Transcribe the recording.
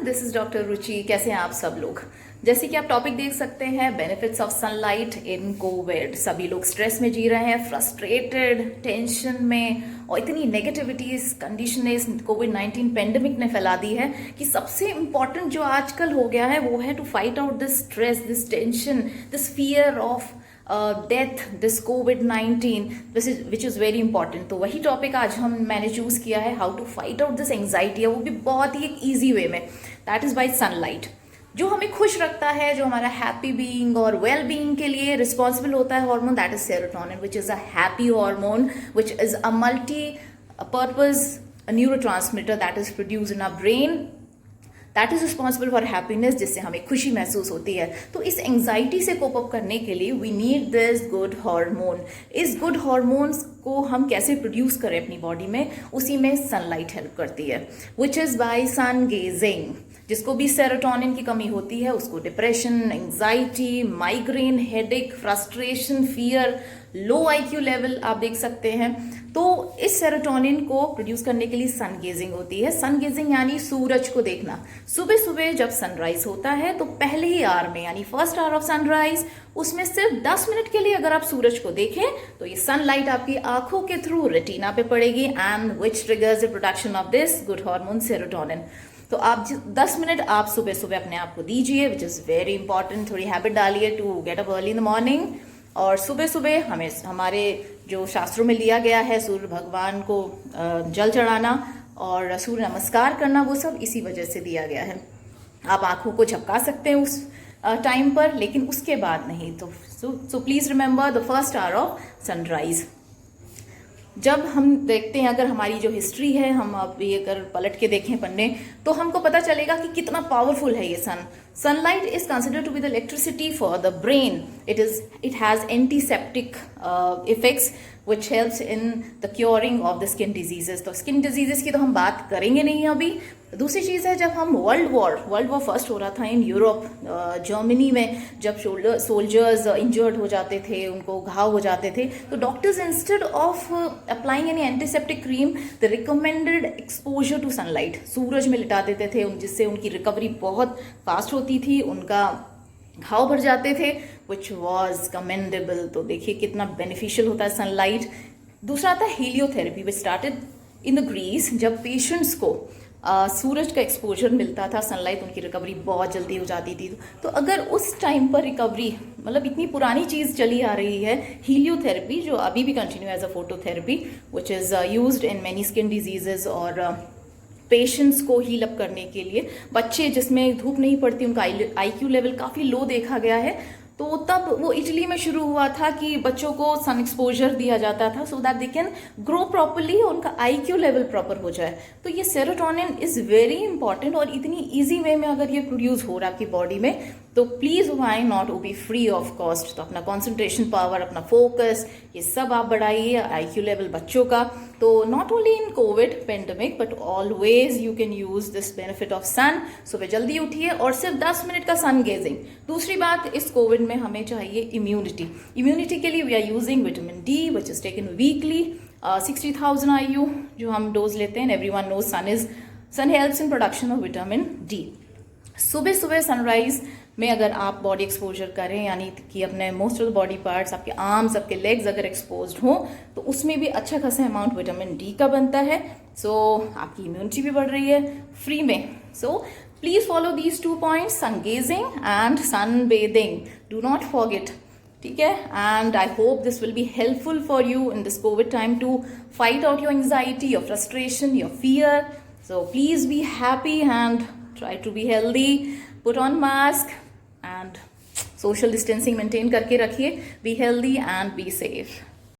This is doctor रुचि। कैसे हैं आप सब लोग? जैसे कि आप टॉपिक देख सकते हैं, benefits of sunlight in Covid. सभी लोग स्ट्रेस में जी रहे हैं, फ्रस्ट्रेटेड, टेंशन में, और इतनी नेगेटिविटी इस कंडीशन ने, इस कोविड-19 पेंडेमिक ने फैला दी है कि सबसे इंपॉर्टेंट जो आजकल हो गया है वो है to fight out this stress, this tension, this fear of death, this कोविड-19 विच इज़ वेरी इंपॉर्टेंट। तो वही टॉपिक आज मैंने चूज़ किया है, how to fight out this anxiety, वो भी बहुत ही एक ईजी वे में। That is by sunlight. जो हमें खुश रखता है, जो हमारा हैप्पी बीइंग और वेल बीइंग के लिए रिस्पॉन्सिबल होता है hormone, that is serotonin, which is a happy hormone, which is a multi purpose neurotransmitter that is produce in a brain, that is responsible for happiness, जिससे हमें खुशी महसूस होती है। तो इस एंग्जाइटी से कोप अप करने के लिए we need this good hormone. इस गुड हार्मोन्स को हम कैसे प्रोड्यूस करें अपनी बॉडी में, उसी में सनलाइट हेल्प करती है, which is by sun gazing. जिसको भी सेरोटोनिन की कमी होती है उसको depression, anxiety, migraine, headache, frustration, fear, low IQ level आप देख सकते हैं। तो इस सेरोटोनिन को प्रोड्यूस करने के लिए सन गेजिंग होती है। सन गेजिंग यानी सूरज को देखना। सुबह सुबह जब सनराइज होता है तो पहले ही आवर में, यानी फर्स्ट आवर ऑफ सनराइज, उसमें सिर्फ 10 मिनट के लिए अगर आप सूरज को देखें तो ये सनलाइट आपकी आंखों के थ्रू रेटिना पे पड़ेगी, and which triggers the production of this good hormone serotonin. तो आप 10 मिनट आप सुबह सुबह अपने आप को दीजिए, विच इज़ वेरी इंपॉर्टेंट। थोड़ी हैबिट डालिए to get up early in the morning. और सुबह सुबह हमें हमारे जो शास्त्रों में लिया गया है सूर्य भगवान को जल चढ़ाना और सूर्य नमस्कार करना, वो सब इसी वजह से दिया गया है। आप आंखों को झपका सकते हैं उस टाइम पर, लेकिन उसके बाद नहीं। तो so please remember the first hour of sunrise. जब हम देखते हैं, अगर हमारी जो हिस्ट्री है, हम अभी अगर पलट के देखें पन्ने, तो हमको पता चलेगा कि कितना पावरफुल है ये sun. Sunlight is considered to be the electricity for the brain. It has antiseptic effects which helps in the curing of the skin diseases. तो स्किन डिजीजेस की तो हम बात करेंगे नहीं अभी। दूसरी चीज़ है, जब हम वर्ल्ड वॉर फर्स्ट हो रहा था इन यूरोप, जर्मनी में, जब सोल्जर्स इंजर्ड हो जाते थे, उनको घाव हो जाते थे, तो doctors instead of applying any antiseptic cream the recommended exposure to sunlight, सूरज में लिटा देते थे, जिससे उनकी रिकवरी बहुत फास्ट होती थी, उनका घाव भर जाते थे, विच वॉज कमेंडेबल। तो देखिए कितना बेनिफिशियल होता है सनलाइट। दूसरा आता है heliotherapy, which started in the Greece. जब पेशेंट्स को सूरज का एक्सपोजर मिलता था, सनलाइट, उनकी रिकवरी बहुत जल्दी हो जाती थी। तो अगर उस टाइम पर रिकवरी, मतलब इतनी पुरानी चीज़ चली आ रही है हीलियोथेरेपी, जो अभी भी continue as a phototherapy, which is used in many skin diseases, और पेशेंट्स को हील अप करने के लिए। बच्चे जिसमें धूप नहीं पड़ती, उनका आईक्यू लेवल काफ़ी लो देखा गया है, तो तब वो इटली में शुरू हुआ था कि बच्चों को सन एक्सपोजर दिया जाता था, so that they can grow properly, उनका आईक्यू लेवल प्रॉपर हो जाए। तो ये सेरोटोनिन इज़ वेरी इंपॉर्टेंट, और इतनी ईजी वे में अगर ये प्रोड्यूस हो रहा है आपकी बॉडी में, तो please why not be free of cost. तो अपना कॉन्सेंट्रेशन पावर, अपना फोकस, ये सब आप बढ़ाइए, आईक्यू लेवल बच्चों का। तो not only in covid pandemic but always you can use this benefit of sun. सुबह जल्दी उठिए और सिर्फ 10 मिनट का सन गेजिंग। दूसरी बात, इस कोविड में हमें चाहिए इम्यूनिटी के लिए we are using vitamin D, which is taken weekly, 60,000 IU जो हम डोज लेते हैं। Everyone knows sun helps in production of vitamin D. सुबह सुबह सनराइज में अगर आप बॉडी एक्सपोजर करें, यानी कि अपने most of the body parts, आपके आर्म्स, आपके लेग्स अगर एक्सपोज्ड हों, तो उसमें भी अच्छा खासा अमाउंट विटामिन डी का बनता है। सो आपकी इम्यूनिटी भी बढ़ रही है फ्री में। So please follow these 2 points, sun gazing and sun bathing, do not forget, ठीक है। And I hope this will be helpful for you in this covid time to fight out your anxiety, your frustration, your fear. So please be happy and try to be healthy, put on mask and social distancing maintain करके रखिए, be healthy and be safe.